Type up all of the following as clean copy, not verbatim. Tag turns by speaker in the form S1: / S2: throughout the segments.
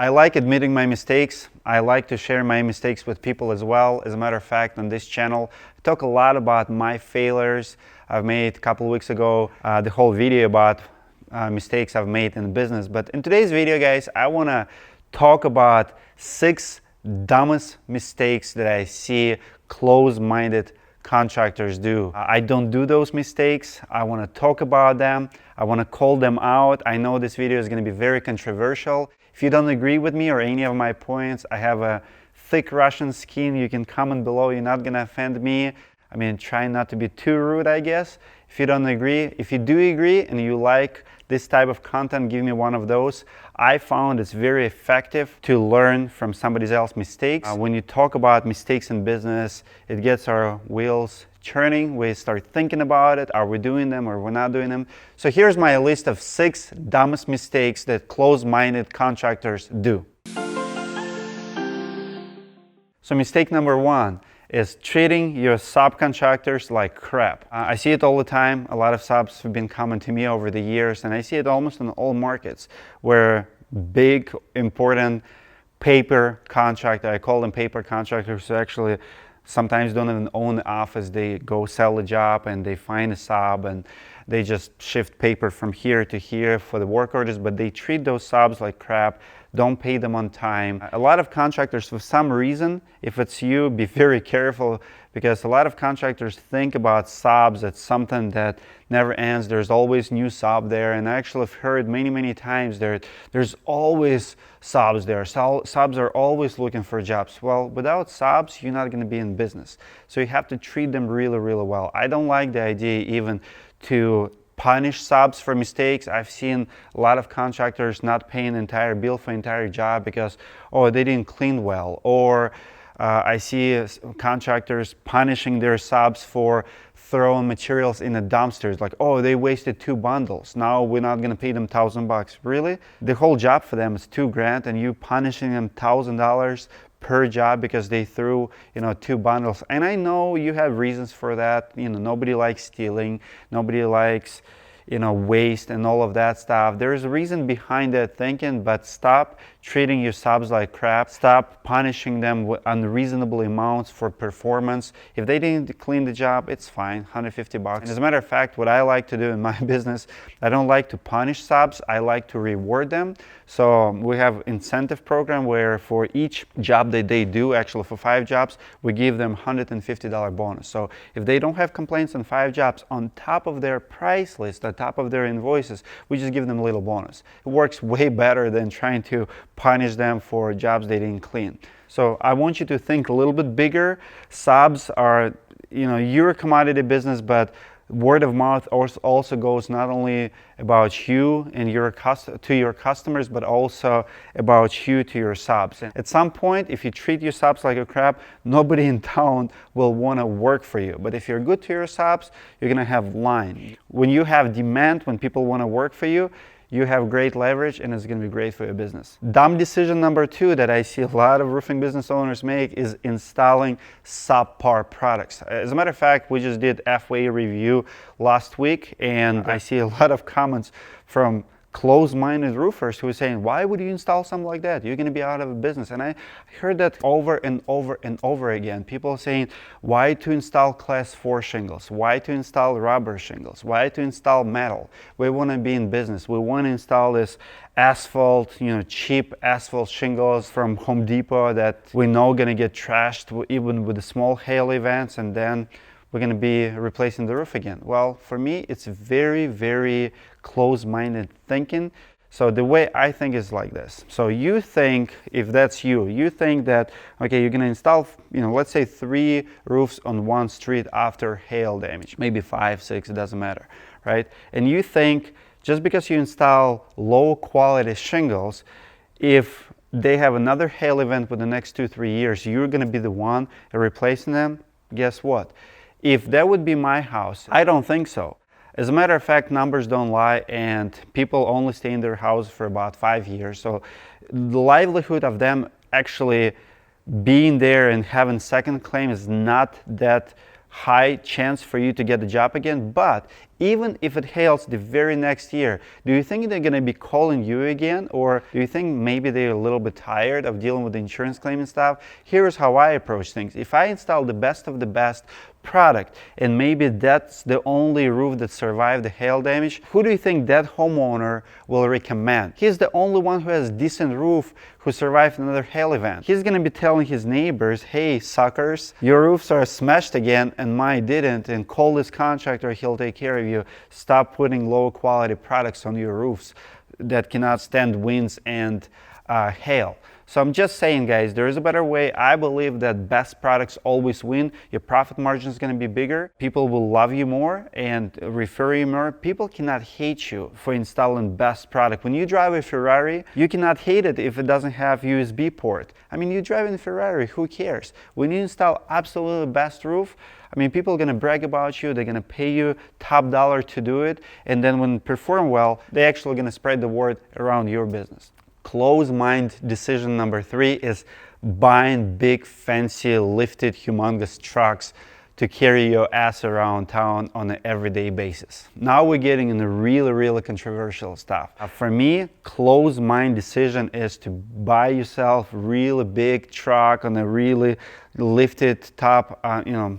S1: I like admitting my mistakes. I like to share my mistakes with people as well. As a matter of fact, on this channel, I talk a lot about my failures. I've made a couple of weeks ago the whole video about mistakes I've made in business. But in today's video, guys, I want to talk about 6 dumbest mistakes that I see close-minded contractors do. I don't do those mistakes. I want to talk about them. I want to call them out. I know this video is going to be very controversial. If you don't agree with me or any of my points, I have a thick Russian skin. You can comment below. You're not going to offend me. I mean, try not to be too rude, I guess. If you don't agree, if you do agree and you like this type of content, give me one of those. I found it's very effective to learn from somebody else's mistakes. When you talk about mistakes in business, it gets our wheels churning. We start thinking about it. Are we doing them or we're not doing them? So here's my list of 6 dumbest mistakes that close-minded contractors do. So mistake number 1 is treating your subcontractors like crap. I see it all the time. A lot of subs have been coming to me over the years, and I see it almost in all markets where big, important paper contractor, I call them paper contractors, who actually sometimes don't even own the office. They go sell a job and they find a sub and they just shift paper from here to here for the work orders, but they treat those subs like crap, don't pay them on time. A lot of contractors, for some reason, if it's you, be very careful, because a lot of contractors think about subs as something that never ends. There's always new sub there, and I actually have heard many times there's always subs there. Subs are always looking for jobs. Well, without subs, you're not going to be in business. So you have to treat them really well. I don't like the idea even to punish subs for mistakes. I've seen a lot of contractors not paying the entire bill for entire job because, oh, they didn't clean well. Or I see contractors punishing their subs for throwing materials in the dumpsters. Like, oh, they wasted 2 bundles. Now we're not going to pay them $1,000. Really? The whole job for them is $2,000, and you punishing them $1,000 per job because they threw 2 bundles. And I know you have reasons for that. Nobody likes stealing, nobody likes waste and all of that stuff. There's a reason behind that thinking, but stop treating your subs like crap. Stop punishing them with unreasonable amounts for performance. If they didn't clean the job, it's fine, $150. And as a matter of fact, what I like to do in my business, I don't like to punish subs, I like to reward them. So we have incentive program where for each job that they do, actually for 5 jobs, we give them $150 bonus. So if they don't have complaints on 5 jobs, on top of their price list, on top of their invoices, we just give them a little bonus. It works way better than trying to punish them for jobs they didn't clean. So I want you to think a little bit bigger. Subs are, you're a commodity business, but word of mouth also goes not only about you and to your customers, but also about you to your subs. And at some point, if you treat your subs like a crap, nobody in town will want to work for you. But if you're good to your subs, you're going to have line. When you have demand, when people want to work for you, you have great leverage, and it's going to be great for your business. Dumb decision number 2 that I see a lot of roofing business owners make is installing subpar products. As a matter of fact, we just did FA review last week, and I see a lot of comments from close-minded roofers who are saying, why would you install something like that? You're going to be out of business. And I heard that over and over again. People saying, why to install class 4 shingles? Why to install rubber shingles? Why to install metal? We want to be in business. We want to install this asphalt, cheap asphalt shingles from Home Depot that we know going to get trashed even with the small hail events, and then we're going to be replacing the roof again. Well, for me, it's very close-minded thinking. So the way I think is like this. So you think, if that's you think that, okay, you're going to install, let's say 3 roofs on one street after hail damage, maybe 5, 6, it doesn't matter, right? And you think just because you install low quality shingles, if they have another hail event within the next 2-3 years, you're going to be the one replacing them. Guess what? If that would be my house, I don't think so. As a matter of fact, numbers don't lie, and people only stay in their house for about 5 years. So the livelihood of them actually being there and having second claim is not that high chance for you to get the job again. But Even if it hails the very next year, do you think they're going to be calling you again? Or do you think maybe they're a little bit tired of dealing with the insurance claim and stuff? Here's how I approach things. If I install the best of the best product and maybe that's the only roof that survived the hail damage, who do you think that homeowner will recommend? He's the only one who has a decent roof who survived another hail event. He's going to be telling his neighbors, hey suckers, your roofs are smashed again and mine didn't, and call this contractor, he'll take care of you. Stop putting low quality products on your roofs that cannot stand winds and hail. So I'm just saying, guys, there is a better way. I believe that best products always win. Your profit margin is going to be bigger. People will love you more and refer you more. People cannot hate you for installing best product. When you drive a Ferrari, you cannot hate it if it doesn't have USB port. I mean, you drive in a Ferrari, who cares? When you install absolutely best roof, I mean, people are going to brag about you. They're going to pay you top dollar to do it. And then when you perform well, they're actually going to spread the word around your business. Close mind decision number 3 is buying big, fancy, lifted, humongous trucks to carry your ass around town on an everyday basis. Now we're getting into really controversial stuff. For me, close mind decision is to buy yourself really big truck on a really lifted top,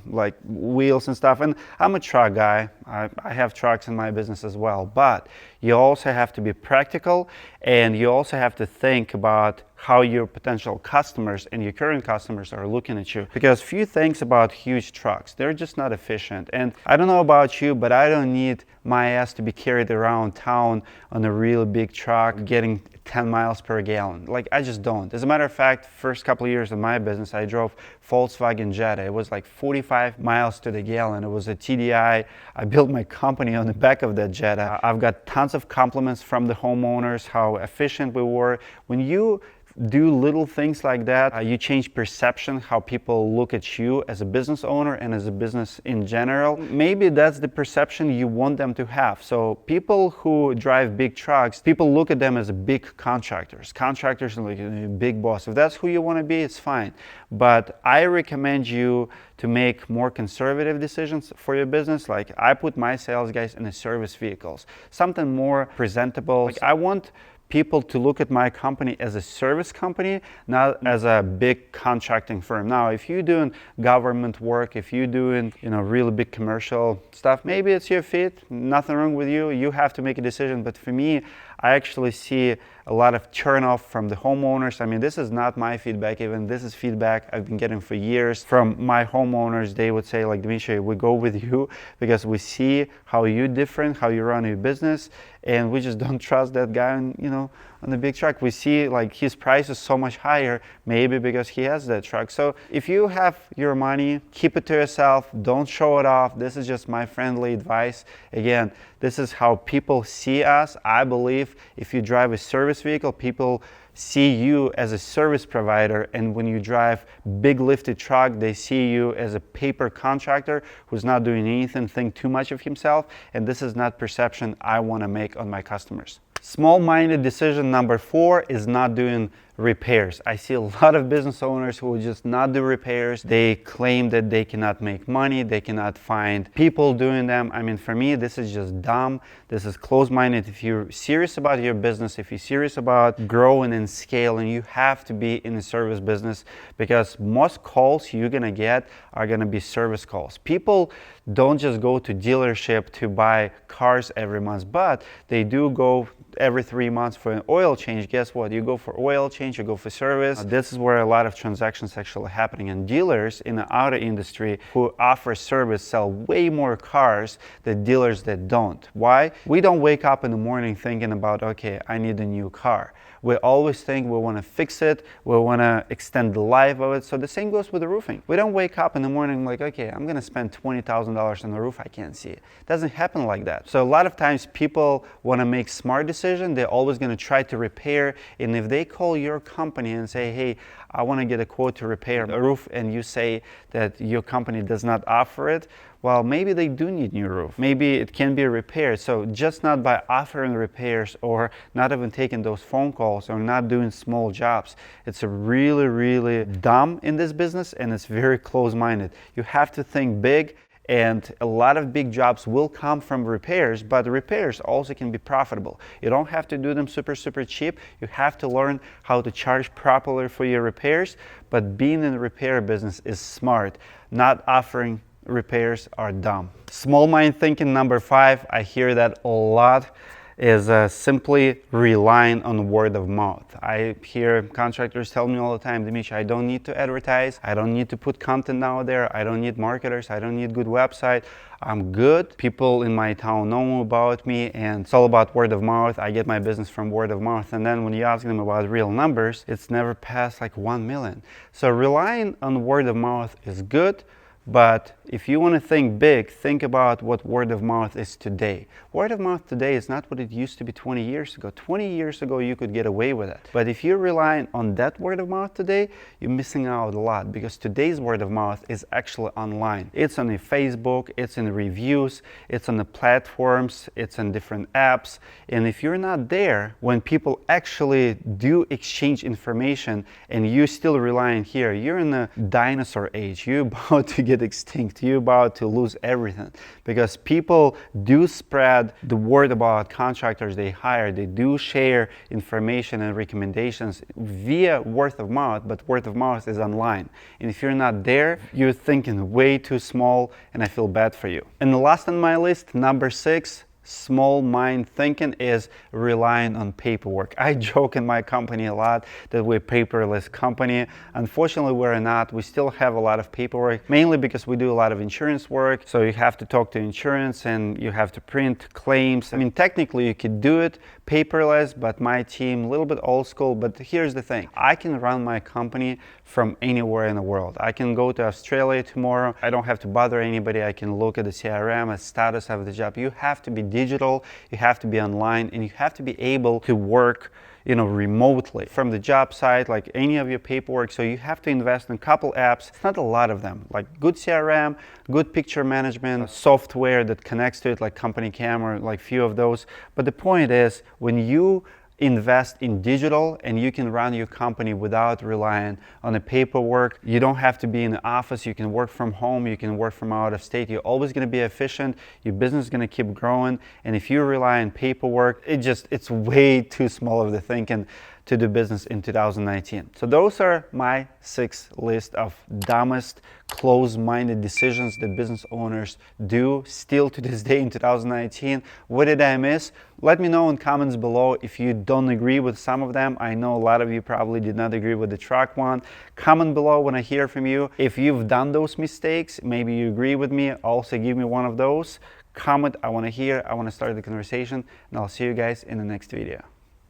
S1: like wheels and stuff. And I'm a truck guy. I have trucks in my business as well. But you also have to be practical, and you also have to think about how your potential customers and your current customers are looking at you. Because few things about huge trucks, they're just not efficient. And I don't know about you, but I don't need my ass to be carried around town on a really big truck getting 10 miles per gallon. Like, I just don't. As a matter of fact, first couple of years of my business, I drove Volkswagen Jetta. It was like 45 miles to the gallon. It was a TDI. I built my company on the back of that Jetta. I've got tons of compliments from the homeowners, how efficient we were. When you do little things like that, you change perception, how people look at you as a business owner and as a business in general. Maybe that's the perception you want them to have. So people who drive big trucks, people look at them as big contractors. Contractors are like a big boss. If that's who you want to be, it's fine. But I recommend you to make more conservative decisions for your business. Like, I put my sales guys in the service vehicles, something more presentable. Like, I want people to look at my company as a service company, not as a big contracting firm. Now, if you're doing government work, if you're doing, really big commercial stuff, maybe it's your fit, nothing wrong with you. You have to make a decision. But for me, I actually see a lot of turn off from the homeowners. I mean, this is not my feedback even. This is feedback I've been getting for years from my homeowners. They would say, like, Dmitry, we go with you because we see how you're different, how you run your business, and we just don't trust that guy on the big truck. We see like his price is so much higher, maybe because he has that truck. So if you have your money, keep it to yourself. Don't show it off. This is just my friendly advice. Again, this is how people see us. I believe if you drive a service vehicle, people see you as a service provider, and when you drive big lifted truck, they see you as a paper contractor who's not doing anything, think too much of himself, and this is not perception I want to make on my customers. Small-minded decision number 4 is not doing repairs. I see a lot of business owners who just not do repairs. They claim that they cannot make money, they cannot find people doing them. I mean, for me, this is just dumb. This is closed-minded. If you're serious about your business, if you're serious about growing and scaling, you have to be in the service business, because most calls you're gonna get are gonna be service calls. People don't just go to dealership to buy cars every month, but they do go every 3 months for an oil change. Guess what? You go for oil change, you go for service. This is where a lot of transactions actually happening. And dealers in the auto industry who offer service sell way more cars than dealers that don't. Why? We don't wake up in the morning thinking about, okay, I need a new car. We always think we want to fix it, we want to extend the life of it. So the same goes with the roofing. We don't wake up in the morning like, okay, I'm going to spend $20,000 on the roof I can't see. It doesn't happen like that. So a lot of times people want to make smart decisions. They're always going to try to repair. And if they call your company and say, hey, I want to get a quote to repair a roof, and you say that your company does not offer it, well, maybe they do need new roof. Maybe it can be repaired. So just not by offering repairs or not even taking those phone calls or not doing small jobs. It's a really dumb in this business, and it's very close-minded. You have to think big And a lot of big jobs will come from repairs, but repairs also can be profitable. You don't have to do them super cheap. You have to learn how to charge properly for your repairs, but being in the repair business is smart. Not offering repairs are dumb. Small mind thinking number 5, I hear that a lot, is simply relying on word of mouth. I hear contractors tell me all the time, Dmitry, I don't need to advertise, I don't need to put content out there, I don't need marketers, I don't need good website, I'm good. People in my town know about me, and it's all about word of mouth. I get my business from word of mouth, and then when you ask them about real numbers, it's never past like 1 million. So relying on word of mouth is good, but if you want to think big, think about what word of mouth is today. Word of mouth today is not what it used to be 20 years ago. 20 years ago, you could get away with it. But if you're relying on that word of mouth today, you're missing out a lot, because today's word of mouth is actually online. It's on your Facebook, it's in reviews, it's on the platforms, it's on different apps. And if you're not there, when people actually do exchange information and you still relying here, you're in the dinosaur age. You're about to get extinct. You're about to lose everything, because people do spread the word about contractors they hire. They do share information and recommendations via word of mouth, but word of mouth is online. And if you're not there, you're thinking way too small, and I feel bad for you. And the last on my list, number 6, small mind thinking, is relying on paperwork. I joke in my company a lot that we're a paperless company. Unfortunately, we're not. We still have a lot of paperwork, mainly because we do a lot of insurance work. So you have to talk to insurance and you have to print claims. I mean, technically you could do it paperless, but my team, a little bit old school. But here's the thing. I can run my company from anywhere in the world. I can go to Australia tomorrow. I don't have to bother anybody. I can look at the CRM, a status of the job. You have to be digital, you have to be online, and you have to be able to work remotely from the job site, like any of your paperwork. So you have to invest in a couple apps. It's not a lot of them, like good CRM, good picture management, software that connects to it, like Company Camera, like few of those. But the point is, when you invest in digital and you can run your company without relying on the paperwork, you don't have to be in the office, you can work from home, you can work from out of state, you're always going to be efficient, your business is going to keep growing. And if you rely on paperwork, it's way too small of the thinking to do business in 2019. So those are my 6 list of dumbest, closed-minded decisions that business owners do still to this day in 2019. What did I miss? Let me know in comments below if you don't agree with some of them. I know a lot of you probably did not agree with the truck one. Comment below when I hear from you. If you've done those mistakes, maybe you agree with me, also give me one of those. Comment, I want to hear, I want to start the conversation, and I'll see you guys in the next video.